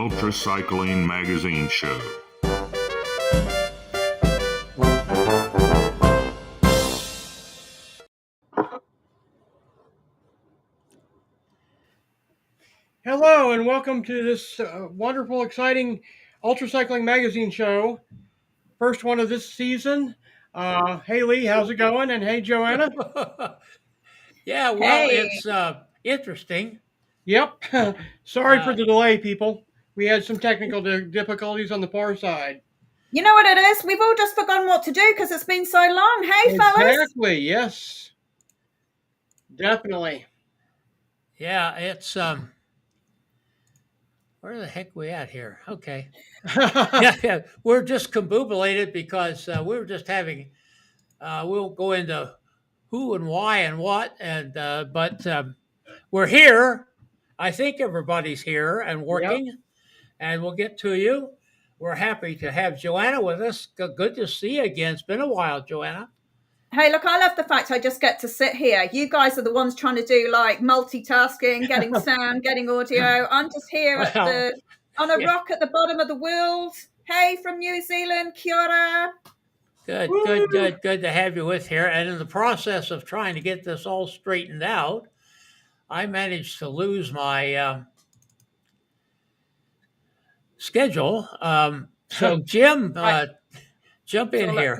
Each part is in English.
Ultracycling magazine show. Hello and welcome to this wonderful, exciting Ultracycling magazine show. First one of this season. Hey Lee, how's it going? And hey Joanna. Yeah, well, it's interesting. Yep. Sorry for the delay, people. We had some technical difficulties on the far side. You know what it is? We've all just forgotten what to do because it's been so long. Hey, fellas. Exactly. Yes. Definitely. Yeah, it's where the heck we at here? Okay. Yeah, we're just combobulated because we were just having. We'll go into who and why and what, and but we're here. I think everybody's here and working, Yep. and we'll get to you. We're happy to have Joanna with us. Good to see you again. It's been a while, Joanna. Hey, look, I love the fact I just get to sit here. You guys are the ones trying to do like multitasking, getting sound, getting audio. I'm just here on a rock at the bottom of the world. Hey, from New Zealand, kia ora. Good to have you with here. And in the process of trying to get this all straightened out, I managed to lose my schedule. So Jim, jump in here.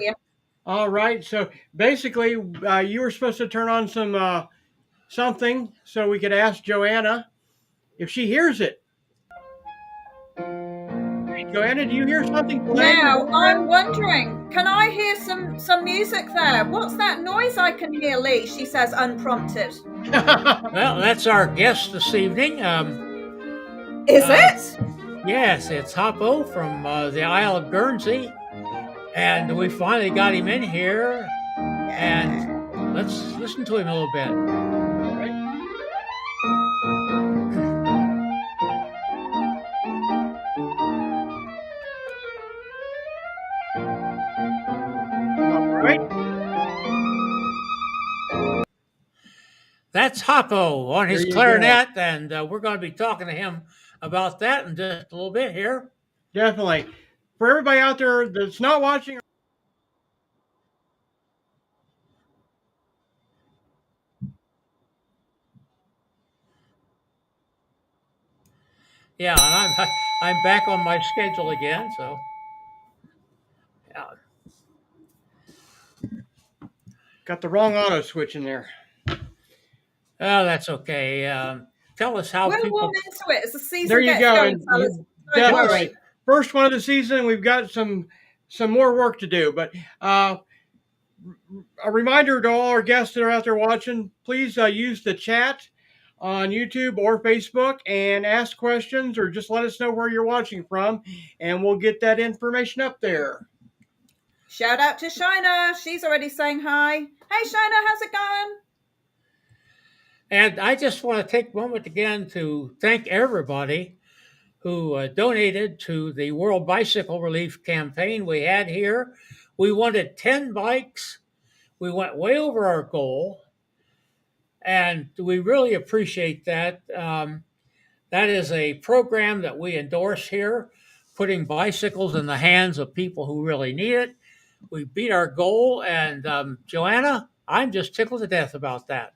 All right. So basically, you were supposed to turn on some something so we could ask Joanna if she hears it. Hey, Joanna, do you hear something playing? Now, I'm wondering, can I hear some music there? What's that noise I can hear, Lee? She says unprompted. Well, that's our guest this evening. Is it? Yes, it's Hoppo from the Isle of Guernsey. And we finally got him in here. And let's listen to him a little bit. That's Hoppo on his clarinet, and we're going to be talking to him about that in just a little bit here. Definitely. For everybody out there that's not watching. Yeah, and I'm back on my schedule again, so yeah. Got the wrong auto switch in there. Oh, that's okay. Tell us how we'll people. Warm into it as the season there you gets go. going, fellas. Definitely. First one of the season. We've got some more work to do, but a reminder to all our guests that are out there watching: please use the chat on YouTube or Facebook and ask questions, or just let us know where you're watching from, and we'll get that information up there. Shout out to Shina. She's already saying hi. Hey, Shina, how's it going? And I just want to take a moment again to thank everybody who donated to the World Bicycle Relief campaign we had here. We wanted 10 bikes. We went way over our goal, and we really appreciate that. That is a program that we endorse here, putting bicycles in the hands of people who really need it. We beat our goal, and Joanna, I'm just tickled to death about that.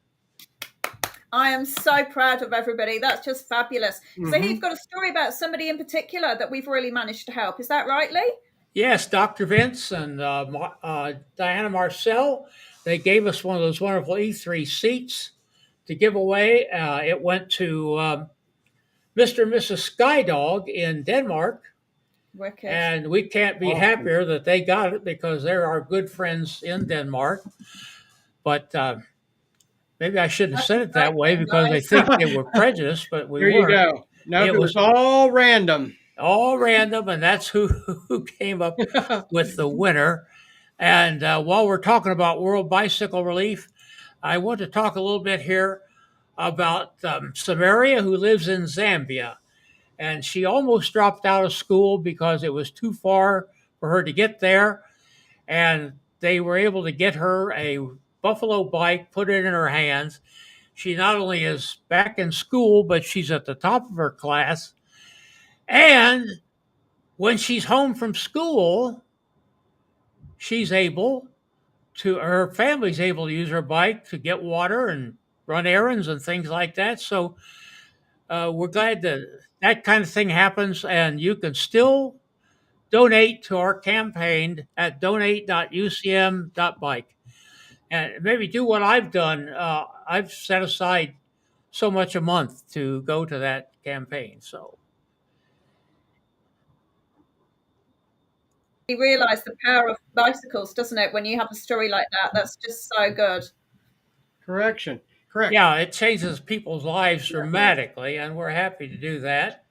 I am so proud of everybody. That's just fabulous. So you've got a story about somebody in particular that we've really managed to help. Is that right, Lee? Yes, Dr. Vince and Diana Marcel, they gave us one of those wonderful E3 seats to give away. It went to Mr. and Mrs. Skydog in Denmark. Wicked. And we can't be happier that they got it because they're our good friends in Denmark. But maybe I shouldn't have said it that way because I think they were prejudiced, but we weren't. There you go. No, it was all random. All random, and that's who came up with the winner. And while we're talking about World Bicycle Relief, I want to talk a little bit here about Samaria, who lives in Zambia. And she almost dropped out of school because it was too far for her to get there. And they were able to get her a Buffalo bike, put it in her hands. She not only is back in school, but she's at the top of her class. And when she's home from school, her family's able to use her bike to get water and run errands and things like that. So we're glad that kind of thing happens, and you can still donate to our campaign at donate.ucm.bike. And maybe do what I've done. I've set aside so much a month to go to that campaign. So You realise the power of bicycles, doesn't it? When you have a story like that, that's just so good. Correct. yeah, it changes people's lives dramatically, and we're happy to do that.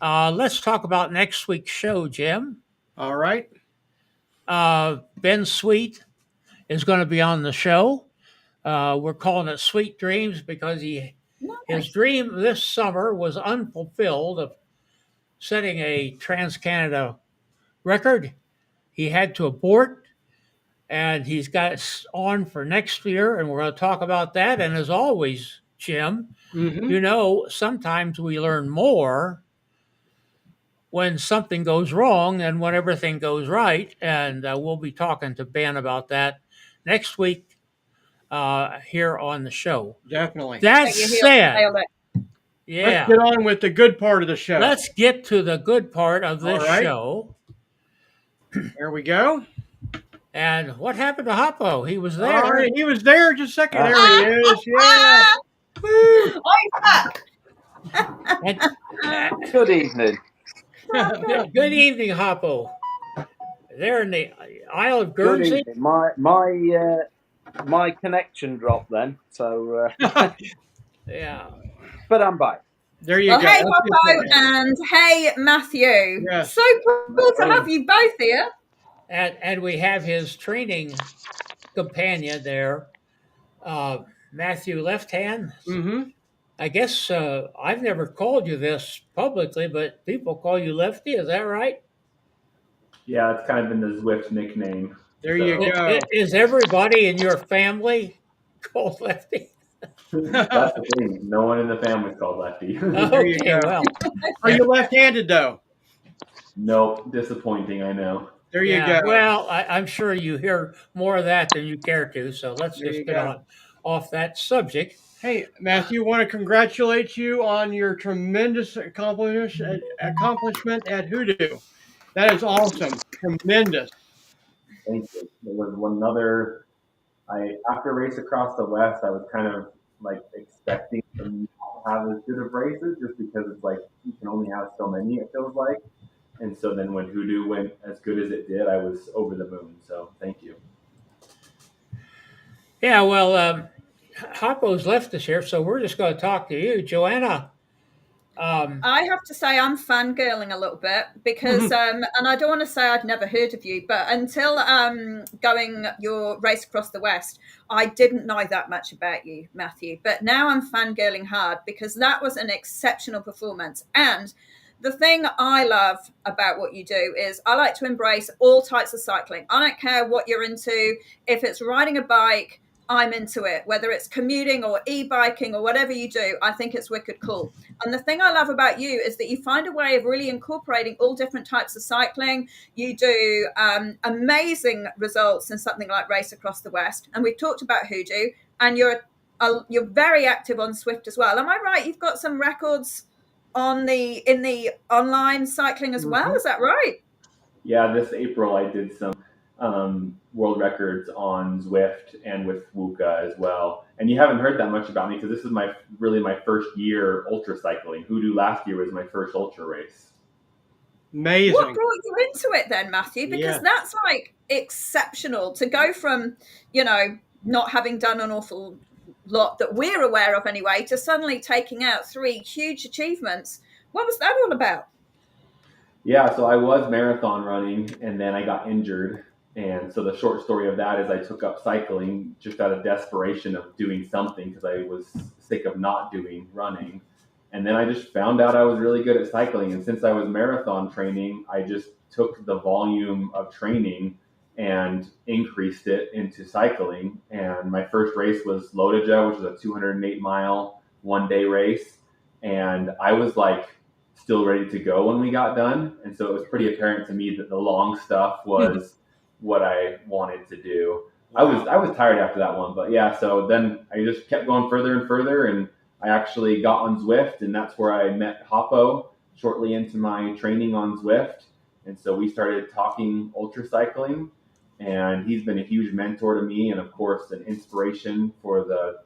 Let's talk about next week's show, Jim. All right. Ben Sweet is going to be on the show. We're calling it Sweet Dreams because his dream this summer was unfulfilled of setting a Trans-Canada record. He had to abort, and he's got it on for next year, and we're going to talk about that. And as always, Jim, sometimes we learn more when something goes wrong than when everything goes right. And we'll be talking to Ben about that next week here on the show. Definitely. That said, let's get on with the good part of the show. Let's get to the good part of this show. There we go. And what happened to Hoppo? He was there. All right, he was there just a second. There he is. Yeah. Good evening. Good evening, Hoppo. There in the Isle of Guernsey. My connection dropped then, so yeah. But I'm back. There you go. Hey, Hoppo, and hey, Matthew. Yes. So cool to have you both here. And we have his training companion there, Matthew Lefthand. Mm-hmm. I guess I've never called you this publicly, but people call you Lefty. Is that right? Yeah, it's kind of been the Zwift nickname. There you go. Is everybody in your family called Lefty? That's the thing. No one in the family's called Lefty. Okay, well. Are you left-handed, though? Nope. Disappointing, I know. There you go. Well, I'm sure you hear more of that than you care to, so let's just get off that subject. Hey, Matthew, want to congratulate you on your tremendous accomplishment at HooDoo. That is awesome. Tremendous. Thank you. There was after Race Across the West, I was kind of like expecting to not have as good of races just because it's like you can only have so many, it feels like. And so then when HooDoo went as good as it did, I was over the moon. So thank you. Yeah, well, Hoppo's left us here, so we're just going to talk to you, Joanna. I have to say I'm fangirling a little bit because, and I don't want to say I'd never heard of you, but until going your Race Across the West, I didn't know that much about you, Matthew. But now I'm fangirling hard because that was an exceptional performance. And the thing I love about what you do is I like to embrace all types of cycling. I don't care what you're into. If it's riding a bike, I'm into it, whether it's commuting or e-biking or whatever you do. I think it's wicked cool. And the thing I love about you is that you find a way of really incorporating all different types of cycling. You do amazing results in something like Race Across the West. And we've talked about HooDoo, and you're very active on Zwift as well. Am I right? You've got some records in the online cycling as well. Is that right? Yeah, this April I did some world records on Zwift and with Wuka as well. And you haven't heard that much about me because this is my first year ultracycling. HooDoo last year was my first ultra race. Amazing. What brought you into it then, Matthew? Because that's like exceptional to go from, not having done an awful lot that we're aware of anyway, to suddenly taking out 3 huge achievements. What was that all about? Yeah, so I was marathon running and then I got injured. And so the short story of that is I took up cycling just out of desperation of doing something because I was sick of not doing running. And then I just found out I was really good at cycling. And since I was marathon training, I just took the volume of training and increased it into cycling. And my first race was Lodija, which was a 208-mile one-day race. And I was like still ready to go when we got done. And so it was pretty apparent to me that the long stuff was what I wanted to do. I was tired after that one, but yeah, so then I just kept going further and further, and I actually got on Zwift, and that's where I met Hoppo shortly into my training on Zwift. And so we started talking ultracycling, and he's been a huge mentor to me, and of course an inspiration for the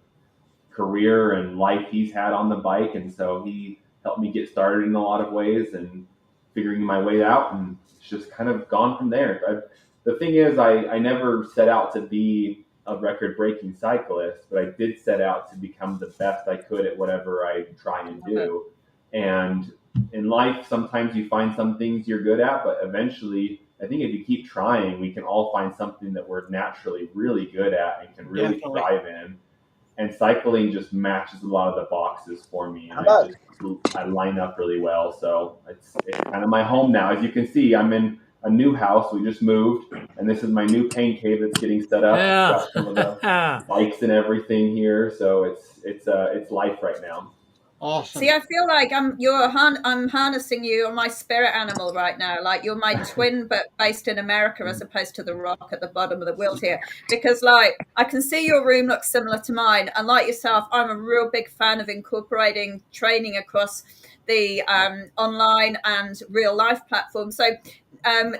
career and life he's had on the bike. And so he helped me get started in a lot of ways and figuring my way out, and it's just kind of gone from there. The thing is, I never set out to be a record-breaking cyclist, but I did set out to become the best I could at whatever I try and do. And in life, sometimes you find some things you're good at, but eventually, I think if you keep trying, we can all find something that we're naturally really good at and can really thrive in. And cycling just matches a lot of the boxes for me. And I line up really well. So it's kind of my home now. As you can see, I'm in a new house. We just moved, and this is my new pain cave that's getting set up. Yeah. It's got some of the bikes and everything here. So it's life right now. Awesome. See, I feel like I'm harnessing you on my spirit animal right now. Like you're my twin, but based in America, as opposed to the rock at the bottom of the world here. Because like I can see your room looks similar to mine, and like yourself, I'm a real big fan of incorporating training across the online and real life platforms. So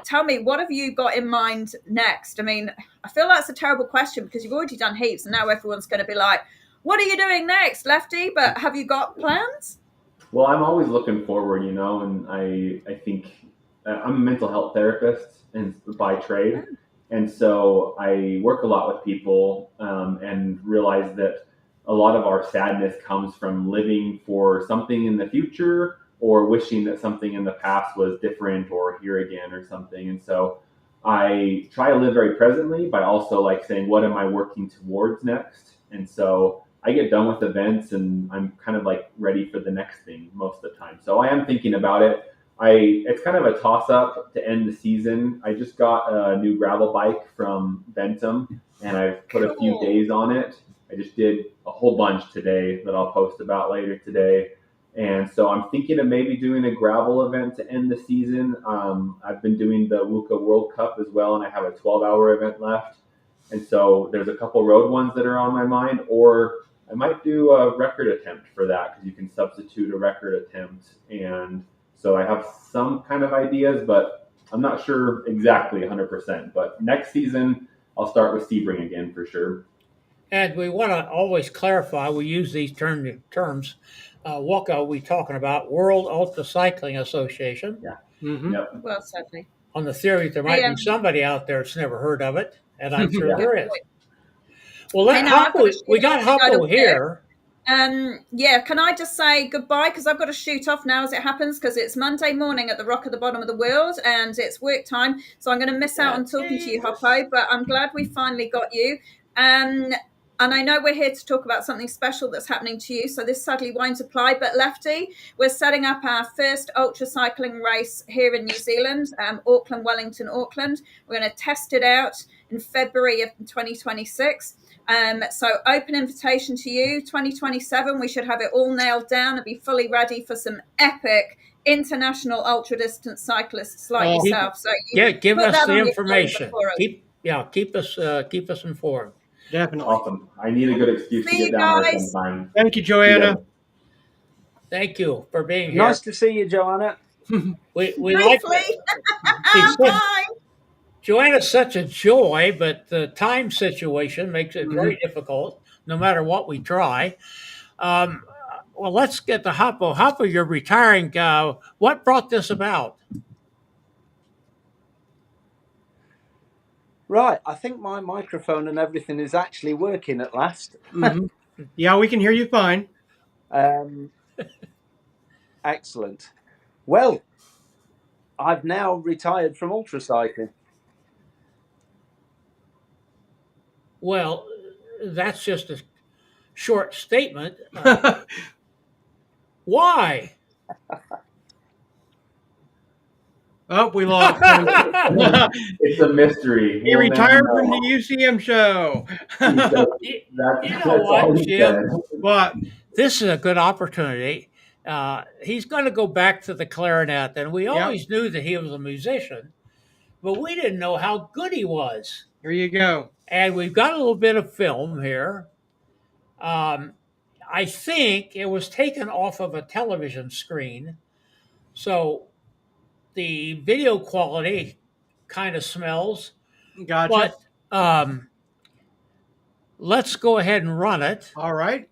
tell me, what have you got in mind next? I mean, I feel that's a terrible question because you've already done heaps, and now everyone's going to be like, what are you doing next, Lefty? But have you got plans? Well, I'm always looking forward, and I think I'm a mental health therapist and by trade. And so I work a lot with people and realize that a lot of our sadness comes from living for something in the future or wishing that something in the past was different or here again or something. And so I try to live very presently by also like saying, what am I working towards next? And so I get done with events and I'm kind of like ready for the next thing most of the time. So I am thinking about it. It's kind of a toss up to end the season. I just got a new gravel bike from Bentham and I've put a few days on it. I just did a whole bunch today that I'll post about later today. And so I'm thinking of maybe doing a gravel event to end the season. I've been doing the WUCA World Cup as well, and I have a 12-hour event left. And so there's a couple road ones that are on my mind, or I might do a record attempt for that because you can substitute a record attempt. And so I have some kind of ideas, but I'm not sure exactly 100%. But next season, I'll start with Sebring again for sure. And we want to always clarify, we use these terms. WUCA, we talking about World Ultracycling Association. Yeah. Mm-hmm. Yep. Well, certainly. On the theory that there might be somebody out there that's never heard of it, and I'm sure there is. Well, we got Hoppo here. Yeah, can I just say goodbye because I've got to shoot off now as it happens because it's Monday morning at the rock at the bottom of the world and it's work time. So I'm going to miss out on talking to you, Hoppo, but I'm glad we finally got you. And I know we're here to talk about something special that's happening to you, so this sadly won't apply. But Lefty, we're setting up our first ultracycling race here in New Zealand, Auckland, Wellington, Auckland. We're going to test it out in February of 2026. So open invitation to you, 2027. We should have it all nailed down and be fully ready for some epic international ultra distance cyclists like yourself. So give us the information. Keep us informed. Definitely. Awesome. I need a good excuse to get down there sometime. Thank you, Joanna. Thank you for being here. Nice to see you, Joanna. We like Joanna's such a joy, but the time situation makes it very difficult, no matter what we try. Well, let's get to Hoppo. Hoppo, you're retiring. What brought this about? Right, I think my microphone and everything is actually working at last. Yeah, we can hear you fine. Excellent. Well, I've now retired from ultracycling. Well, that's just a short statement. Why? Oh, we lost him. It's a mystery. He retired from the UCM show. You know what, Jim? What? This is a good opportunity He's going to go back to the clarinet, and we Yep. always knew that he was a musician, but we didn't know how good he was. Here you go. And we've got a little bit of film here. I think it was taken off of a television screen, so the video quality kind of smells. Gotcha. But let's go ahead and run it. All right.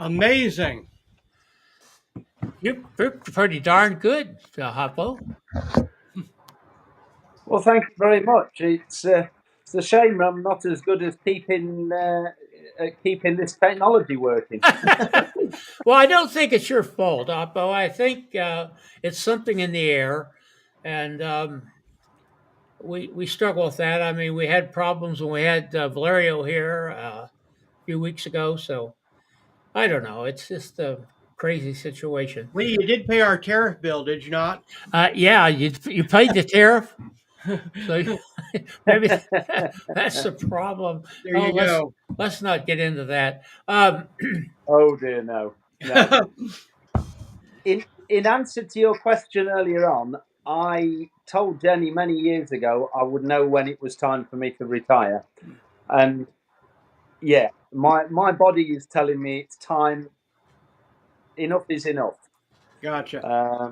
Amazing. You're pretty darn good, Hoppo. Well, thank you very much. It's a shame I'm not as good as keeping this technology working. Well, I don't think it's your fault, Hoppo. I think it's something in the air, and we struggle with that. I mean, we had problems when we had Valerio here a few weeks ago, so I don't know. It's just a crazy situation. Lee, you did pay our tariff bill, did you not? Yeah, you paid the tariff, so maybe that's the problem. There you go. Let's not get into that. Oh dear, no. In answer to your question earlier on, I told Jenny many years ago I would know when it was time for me to retire, and yeah, my body is telling me it's time. Enough is enough. Gotcha.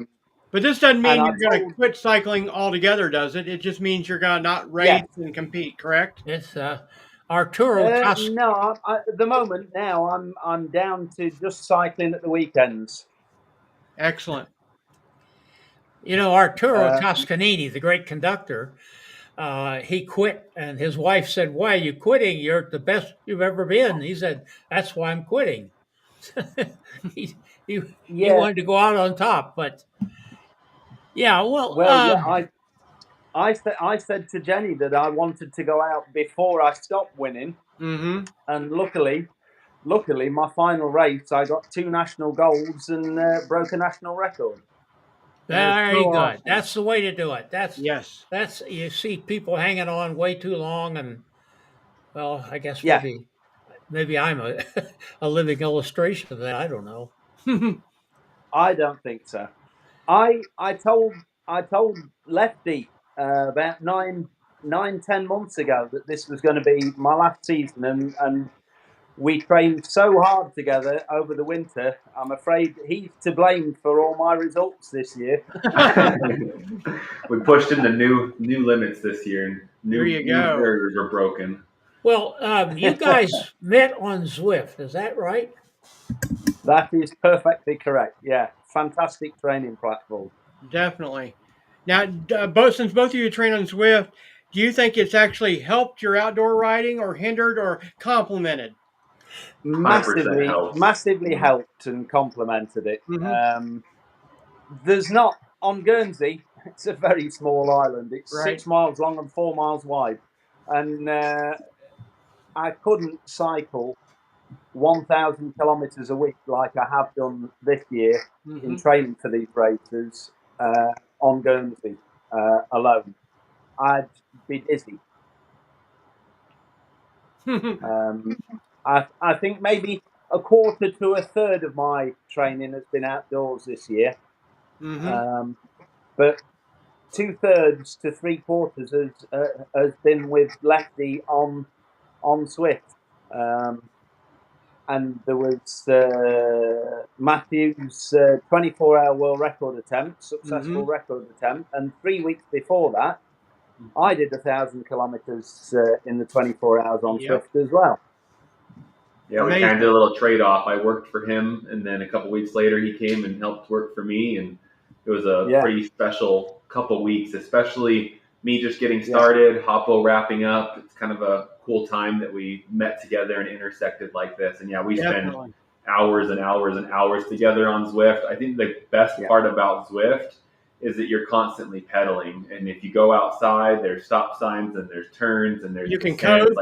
But this doesn't mean you're going to quit cycling altogether, does it? It just means you're going to not race and compete, correct? It's Arturo. No, at the moment now I'm down to just cycling at the weekends. Excellent. You know, Arturo Toscanini, the great conductor, he quit, and his wife said, "Why are you quitting? You're the best you've ever been." He said, "That's why I'm quitting." he wanted to go out on top, but yeah, I said to Jenny that I wanted to go out before I stopped winning, and luckily, my final race I got 2 national golds and broke a national record. Very good. That's the way to do it. That's you see people hanging on way too long, and well, I guess maybe I'm a living illustration of that. I don't know. I don't think so. I told Lefty about 9-10 months ago that this was going to be my last season, and we trained so hard together over the winter. I'm afraid he's to blame for all my results this year. We pushed into new limits this year, and new barriers were broken. Well, you guys met on Zwift, is that right? That is perfectly correct. Yeah, fantastic training platform. Definitely. Now, since both of you train on Zwift, do you think it's actually helped your outdoor riding, or hindered, or complemented? Massively helped and complemented it. There's not on Guernsey. it's a very small island. It's Right. 6 miles long and 4 miles wide, and I couldn't cycle 1,000 kilometres a week like I have done this year in training for these races on Guernsey alone. I'd be dizzy. I think maybe a quarter to a third of my training has been outdoors this year, but 2/3 to 3/4 has been with Lefty on Zwift. And there was Matthew's 24-hour world record attempt, successful record attempt, and 3 weeks before that, I did 1,000 kilometers in the 24 hours on Zwift as well. Yeah, we kind of did a little trade-off. I worked for him, and then a couple weeks later, he came and helped work for me, and it was a pretty special couple weeks, especially me just getting started, Hoppo wrapping up. It's kind of a cool time that we met together and intersected like this. And we spend hours and hours and hours together on Zwift. I think the best part about Zwift is that you're constantly pedaling. And if you go outside, there's stop signs and there's turns and there's you can code.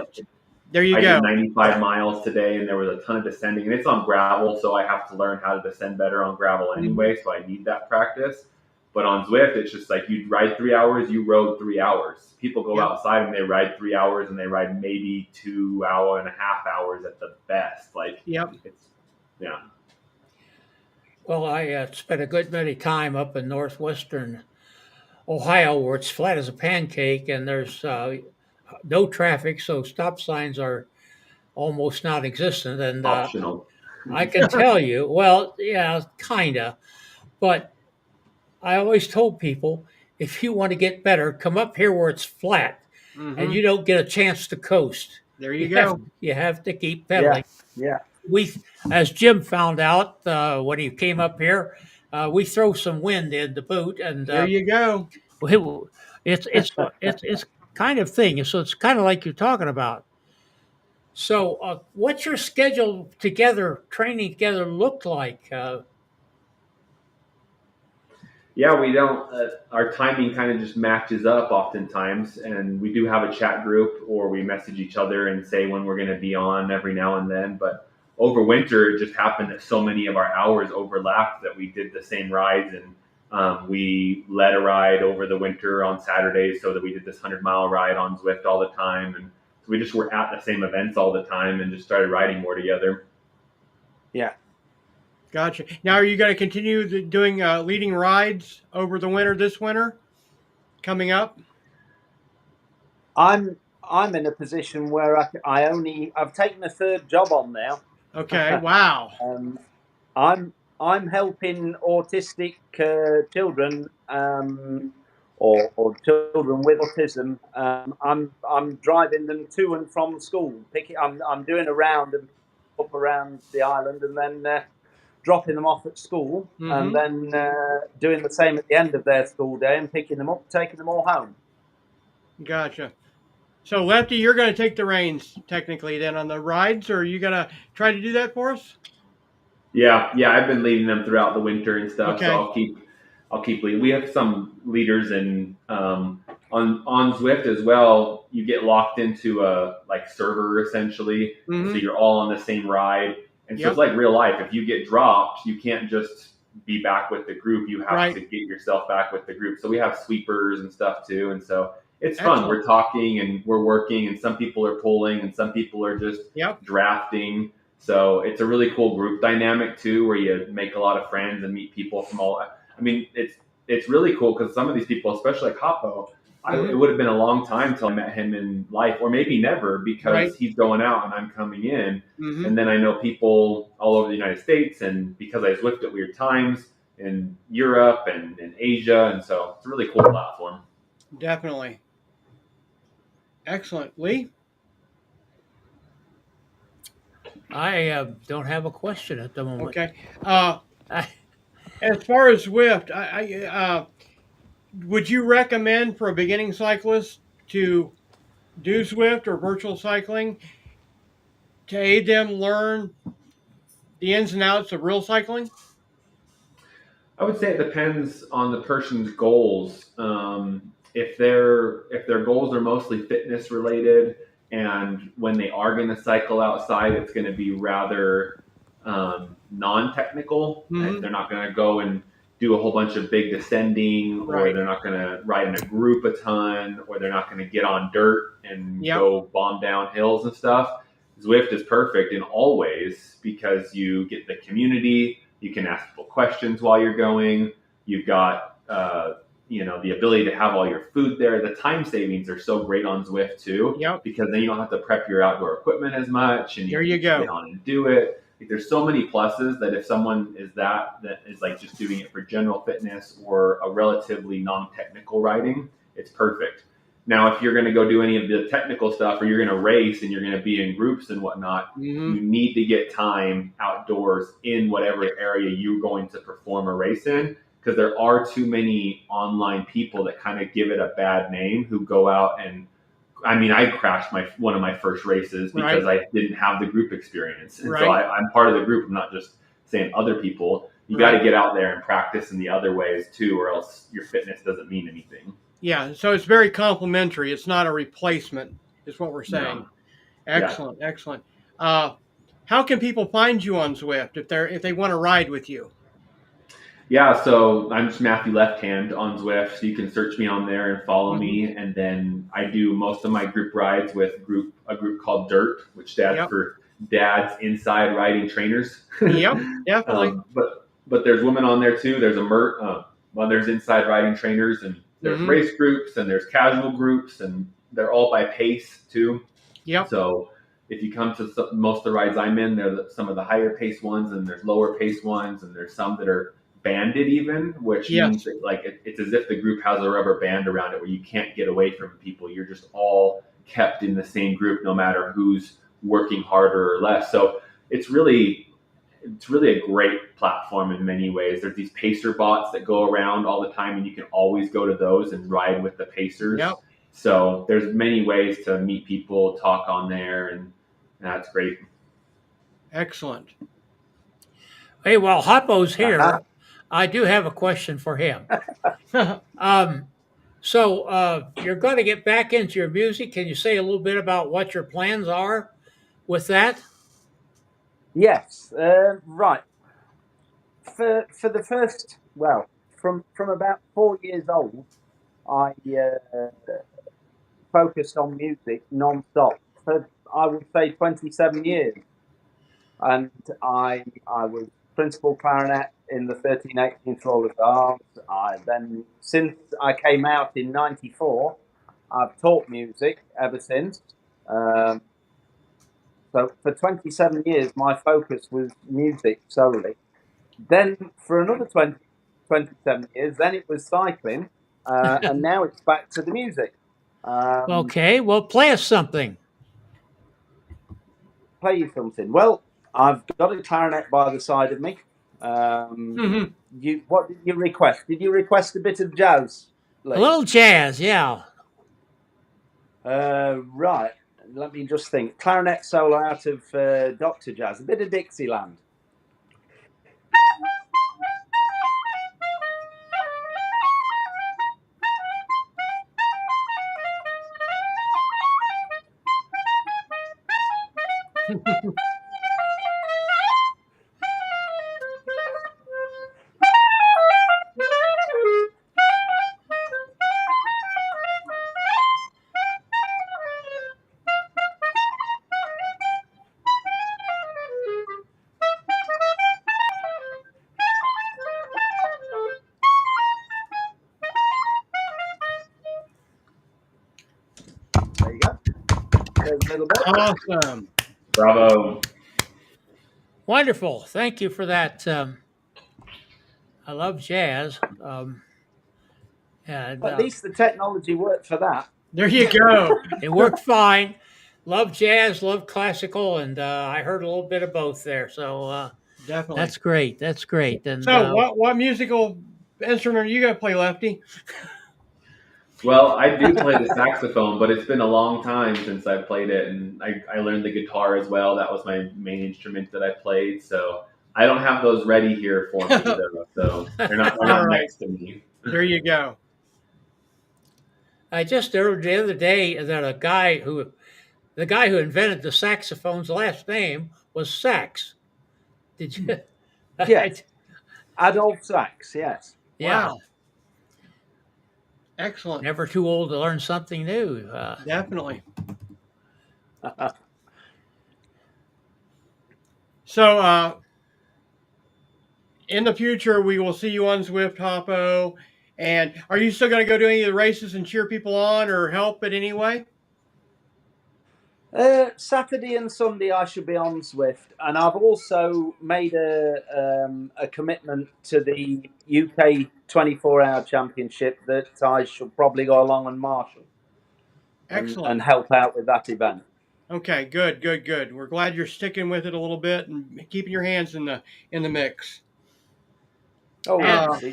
There you go. I did 95 miles today, and there was a ton of descending. And it's on gravel, so I have to learn how to descend better on gravel anyway, so I need that practice. But on Zwift, it's just like you ride 3 hours, you rode 3 hours. People go outside and they ride 3 hours, and they ride maybe 2.5 hours at the best. It's Well, I spent a good many time up in northwestern Ohio where it's flat as a pancake and there's no traffic, so stop signs are almost non-existent. And optional. I can tell you, well, yeah, kind of. But I always told people, if you want to get better, come up here where it's flat and you don't get a chance to coast. There you go. You have to keep pedaling. Yeah. We, as Jim found out when he came up here, we throw some wind in the boot, and there you go. It's kind of thing. So it's kind of like you're talking about. So, what's your schedule together, training together, look like? We don't. Our timing kind of just matches up oftentimes, and we do have a chat group, or we message each other and say when we're going to be on every now and then. But over winter, it just happened that so many of our hours overlapped that we did the same rides, and we led a ride over the winter on Saturdays, so that we did this 100-mile ride on Zwift all the time, and so we just were at the same events all the time and just started riding more together. Yeah. Gotcha. Now, are you going to continue doing leading rides over the winter, this winter, coming up? I'm in a position where I've taken a third job on now. Okay. Wow. I'm helping autistic children or children with autism. I'm driving them to and from school. I'm doing a round and up around the island, and then dropping them off at school, and then doing the same at the end of their school day and picking them up, taking them all home. Gotcha. So, Lefty, you're going to take the reins technically then on the rides, or are you going to try to do that for us? Yeah. I've been leading them throughout the winter and stuff, okay. So I'll keep leading. We have some leaders, and on Zwift as well. You get locked into a server essentially, so you're all on the same ride. And so it's like real life. If you get dropped, you can't just be back with the group. You have to get yourself back with the group. So we have sweepers and stuff too. And so it's fun. We're talking and we're working, and some people are pulling and some people are just drafting. So it's a really cool group dynamic too, where you make a lot of friends and meet people from all. I mean, it's really cool because some of these people, especially like Hoppo, it would have been a long time till I met him in life, or maybe never, because he's going out and I'm coming in. And then I know people all over the United States, and because I Zwift at weird times in Europe and in Asia, and so it's a really cool platform. Definitely. Excellent. Lee? I don't have a question at the moment. Okay. As far as Zwift, would you recommend for a beginning cyclist to do Zwift or virtual cycling to aid them learn the ins and outs of real cycling? I would say it depends on the person's goals. If their goals are mostly fitness related, and when they are going to cycle outside, it's going to be rather non-technical. Mhm. They're not going to go and do a whole bunch of big descending, or Right. they're not going to ride in a group a ton, or they're not going to get on dirt and Yep. go bomb down hills and stuff. Zwift is perfect in all ways because you get the community. You can ask people questions while you're going. You've got the ability to have all your food there. The time savings are so great on Zwift too, Yep. because then you don't have to prep your outdoor equipment as much, and There you you can go. get on and do it. Like, there's so many pluses that if someone is that is like just doing it for general fitness or a relatively non-technical riding, it's perfect. Now, if you're going to go do any of the technical stuff, or you're going to race and you're going to be in groups and whatnot, Mhm. you need to get time outdoors in whatever area you're going to perform a race in, because there are too many online people that kind of give it a bad name, who go out and, I mean, I crashed one of my first races because Right. I didn't have the group experience. And so Right. I'm part of the group. I'm not just saying other people. You Right. got to get out there and practice in the other ways too, or else your fitness doesn't mean anything. Yeah, so it's very complementary. It's not a replacement, is what we're saying. No. Excellent, excellent. How can people find you on Zwift if they want to ride with you? Yeah, so I'm just Matthew Lefthand on Zwift, so you can search me on there and follow me. And then I do most of my group rides with a group called Dirt, which stands Yep. for Dad's Inside Riding Trainers. Yep, definitely. But there's women on there too. There's there's Inside Riding Trainers, and there's Mhm. race groups, and there's casual groups, and they're all by pace too. Yep. So if you come to most of the rides I'm in, they're some of the higher pace ones, and there's lower pace ones, and there's some that are banded even, which Yes. means that, like, it's as if the group has a rubber band around it where you can't get away from people. You're just all kept in the same group, no matter who's working harder or less. So it's really a great platform in many ways. There's these pacer bots that go around all the time, and you can always go to those and ride with the pacers. Yep. So there's many ways to meet people, talk on there, and that's great. Excellent. Hey, while Hoppo's here, I do have a question for him. So you're going to get back into your music. Can you say a little bit about what your plans are with that? Yes, right. For the first, well, from about 4 years old, I focused on music non-stop for, I would say, 27 years, and I was principal clarinet in the 13/18 Roller Guards. Since I came out in '94, I've taught music ever since. So for 27 years, my focus was music solely. Then for another 27 years, then it was cycling, and now it's back to the music. Okay, well, play us something. Play you something. Well, I've got a clarinet by the side of me. What did you request? Did you request a bit of jazz, Lee? A little jazz, yeah. Right. Let me just think. Clarinet solo out of Dr. Jazz. A bit of Dixieland. There you go. There's a little bit. Awesome. Bravo. Wonderful. Thank you for that. I love jazz. And At least the technology worked for that. There you go. it worked fine. Love jazz, love classical, and I heard a little bit of both there. So Definitely. that's great. That's great. And So what musical instrument are you going to play, Lefty? Well, I do play the saxophone, but it's been a long time since I played it, and I learned the guitar as well. That was my main instrument that I played. So I don't have those ready here for me though, so they're not All right. next to me. There you go. I just heard the other day that the guy who invented the saxophone's last name was Sax. Did you? Yes. Adolf Sachs, yes. Yeah. Wow. Excellent. Never too old to learn something new. Definitely. So, in the future, we will see you on Zwift, Hoppo. And are you still going to go to any of the races and cheer people on or help in any way? Saturday and Sunday I should be on Zwift, and I've also made a commitment to the UK 24-hour championship that I should probably go along and marshal Excellent. and help out with that event. Okay, good. We're glad you're sticking with it a little bit and keeping your hands in the mix. Oh, yes.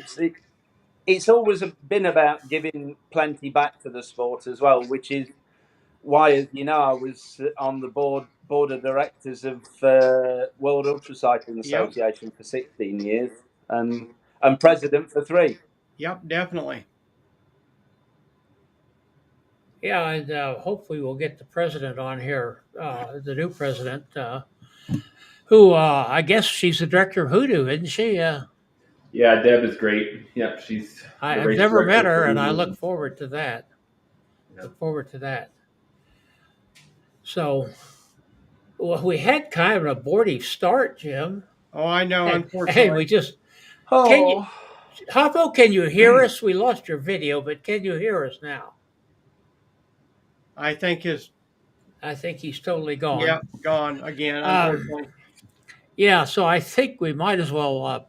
It's always been about giving plenty back to the sport as well, which is why, as you know, I was on the board of directors of World Ultracycling Association for 16 years and president for 3. Yep, definitely. Yeah, and hopefully we'll get the president on here, the new president, who I guess she's the director of HooDoo, isn't she? Yeah, Deb is great. Yep, she's. I've never met her, and I look forward to that. So, well, we had kind of an abortive start, Jim. Oh, I know. Hey, Unfortunately, we just. Hoppo, can you hear us? We lost your video, but can you hear us now? I think he's totally gone. Yeah, gone again. Unfortunately. Yeah, so I think we might as well.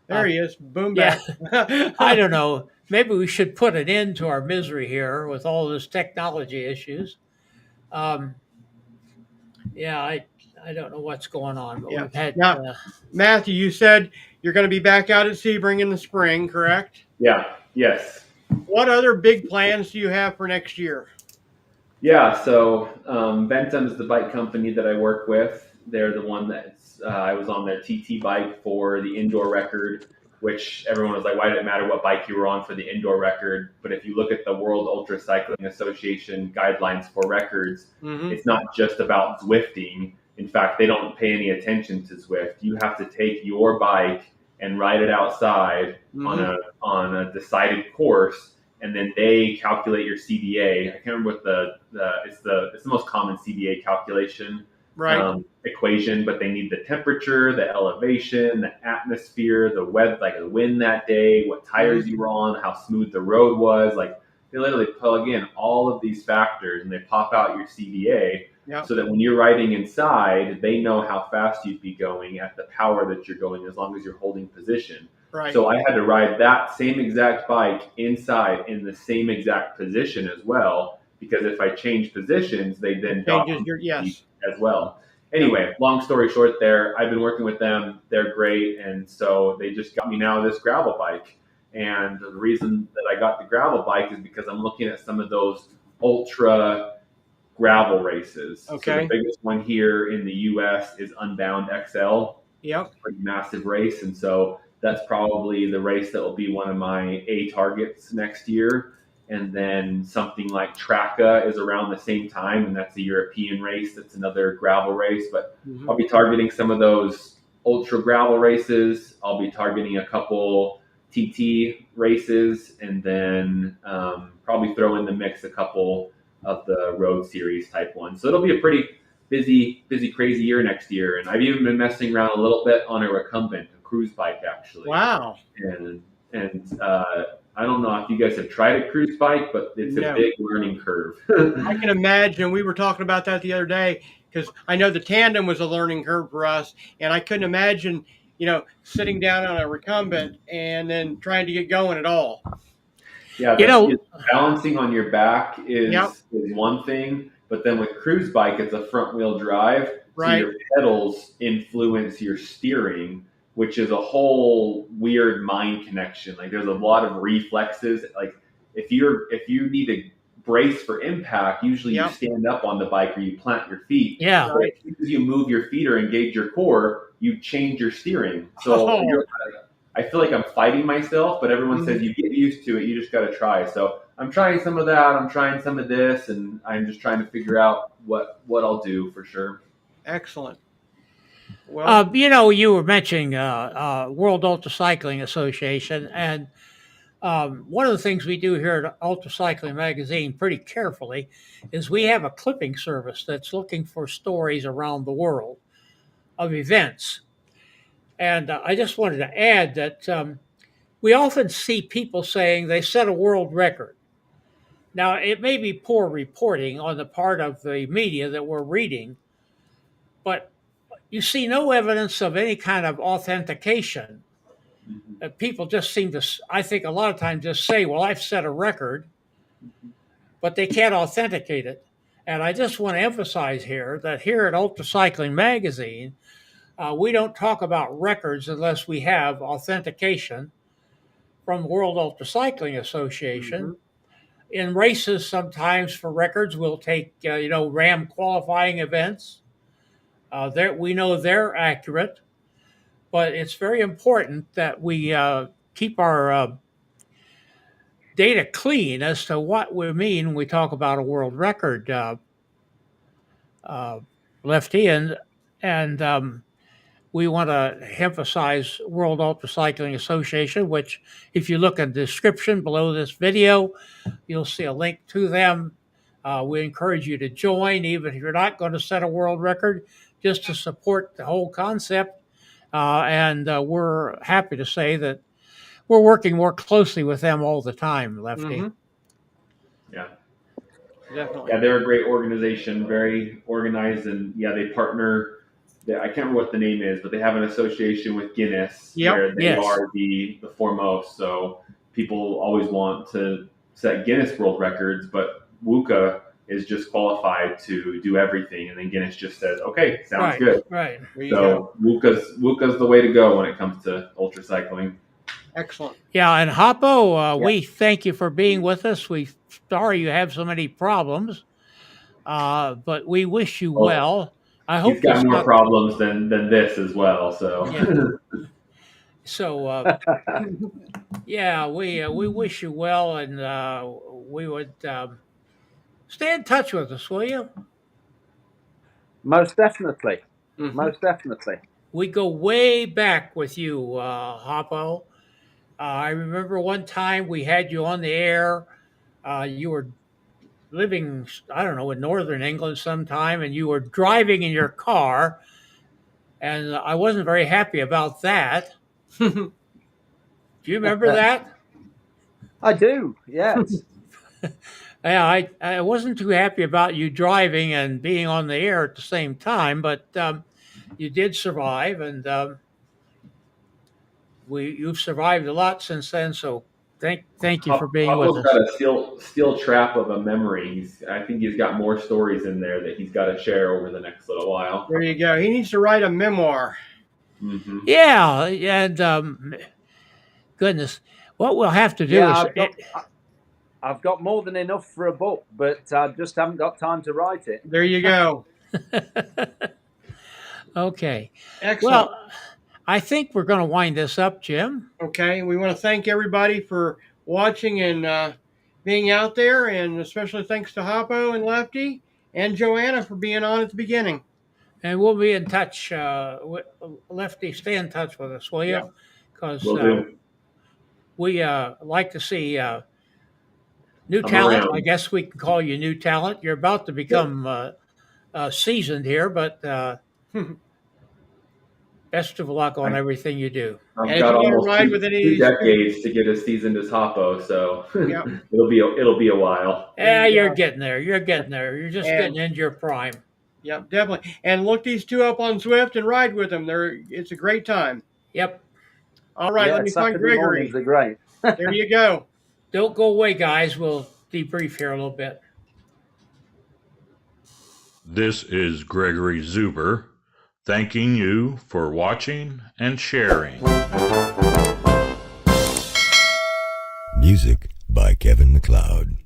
There he is. Boom back. Yeah. I don't know. Maybe we should put an end to our misery here with all this technology issues. Yeah, I don't know what's going on, but we've had. Now, Matthew, you said you're going to be back out at Sebring in the spring, correct? Yeah. Yes. What other big plans do you have for next year? Yeah. So Bentham is the bike company that I work with. They're the one that's I was on their TT bike for the indoor record, which everyone was like, why did it matter what bike you were on for the indoor record? But if you look at the World Ultracycling Association guidelines for records, it's not just about Zwifting. In fact, they don't pay any attention to Zwift. You have to take your bike and ride it outside on a decided course, and then they calculate your CDA. I can't remember what it's the most common CDA calculation equation, but they need the temperature, the elevation, the atmosphere, the weather, like the wind that day, what tires you were on, how smooth the road was. Like they literally plug in all of these factors and they pop out your CDA so that when you're riding inside, they know how fast you'd be going at the power that you're going as long as you're holding position. Right. So I had to ride that same exact bike inside in the same exact position as well, because if I change positions, they then changes your as well. Anyway, long story short there, I've been working with them. They're great. And so they just got me now this gravel bike. And the reason that I got the gravel bike is because I'm looking at some of those ultra gravel races. Okay. So the biggest one here in the US is Unbound XL. Yep. Pretty massive race. And so that's probably the race that will be one of my A targets next year. And then something like Traka is around the same time, and that's a European race. That's another gravel race. But I'll be targeting some of those ultra gravel races. I'll be targeting a couple TT races, and then probably throw in the mix a couple of the road series type ones. So it'll be a pretty busy, crazy year next year. And I've even been messing around a little bit on a recumbent, a cruise bike actually. Wow. And I don't know if you guys have tried a cruise bike, but it's a big learning curve. I can imagine. We were talking about that the other day because I know the tandem was a learning curve for us, and I couldn't imagine, sitting down on a recumbent and then trying to get going at all. Yeah, balancing on your back is one thing, but then with cruise bike, it's a front wheel drive, so your pedals influence your steering, which is a whole weird mind connection. Like there's a lot of reflexes. Like if you need to brace for impact, usually you stand up on the bike or you plant your feet. Yeah. So as soon as you move your feet or engage your core, you change your steering. So I feel like I'm fighting myself, but everyone says you get used to it. You just got to try. So I'm trying some of that. I'm trying some of this, and I'm just trying to figure out what I'll do for sure. Excellent. Well, you were mentioning World Ultracycling Association, and one of the things we do here at Ultracycling Magazine pretty carefully is we have a clipping service that's looking for stories around the world of events. And I just wanted to add that we often see people saying they set a world record. Now, it may be poor reporting on the part of the media that we're reading, but you see no evidence of any kind of authentication. People just seem to, I think a lot of times, just say, well, I've set a record, but they can't authenticate it. And I just want to emphasize here that here at Ultracycling Magazine, we don't talk about records unless we have authentication from World Ultracycling Association. In races, sometimes for records, we'll take, RAM qualifying events. We know they're accurate, but it's very important that we keep our data clean as to what we mean when we talk about a world record, Lefty. And we want to emphasize World Ultracycling Association, which if you look in the description below this video, you'll see a link to them. We encourage you to join, even if you're not going to set a world record, just to support the whole concept. And we're happy to say that we're working more closely with them all the time, Lefty. Yeah. Definitely. Yeah, they're a great organization, very organized, and they partner. I can't remember what the name is, but they have an association with Guinness where they are the foremost. So people always want to set Guinness World Records, but WUCA is just qualified to do everything, and then Guinness just says, "Okay, sounds good." Right. So WUCA's the way to go when it comes to ultracycling. Excellent. Yeah, and Hoppo, we thank you for being with us. We're sorry you have so many problems, but we wish you well. I hope he's got more problems than this as well. So, we wish you well, and we would stay in touch with us, will you? Most definitely. Most definitely. We go way back with you, Hoppo. I remember one time we had you on the air. You were living, I don't know, in northern England sometime, and you were driving in your car, and I wasn't very happy about that. Do you remember that? I do, yes. Yeah, I wasn't too happy about you driving and being on the air at the same time, but you did survive, and you've survived a lot since then, so thank you for being with us. Got a steel trap of a memory. I think he's got more stories in there that he's got to share over the next little while. There you go. He needs to write a memoir. Mm-hmm. Yeah, and goodness, what we'll have to do is... I've got more than enough for a book, but I just haven't got time to write it. There you go. Okay. Excellent. Well, I think we're going to wind this up, Jim. Okay. We want to thank everybody for watching and being out there, and especially thanks to Hoppo and Lefty and Joanna for being on at the beginning. And we'll be in touch. Lefty, stay in touch with us, will you? Because we like to see new talent. I guess we can call you new talent. You're about to become seasoned here, but best of luck on everything you do. I've got almost 2 decades to get as seasoned as Hoppo, so it'll be a while. Yeah, you're getting there. You're just getting into your prime. Yep, definitely. And look these two up on Zwift and ride with them. It's a great time. Yep. All right, let me find Gregory. They're great. There you go. Don't go away, guys. We'll debrief here a little bit. This is Gregory Zuber, thanking you for watching and sharing. Music by Kevin MacLeod.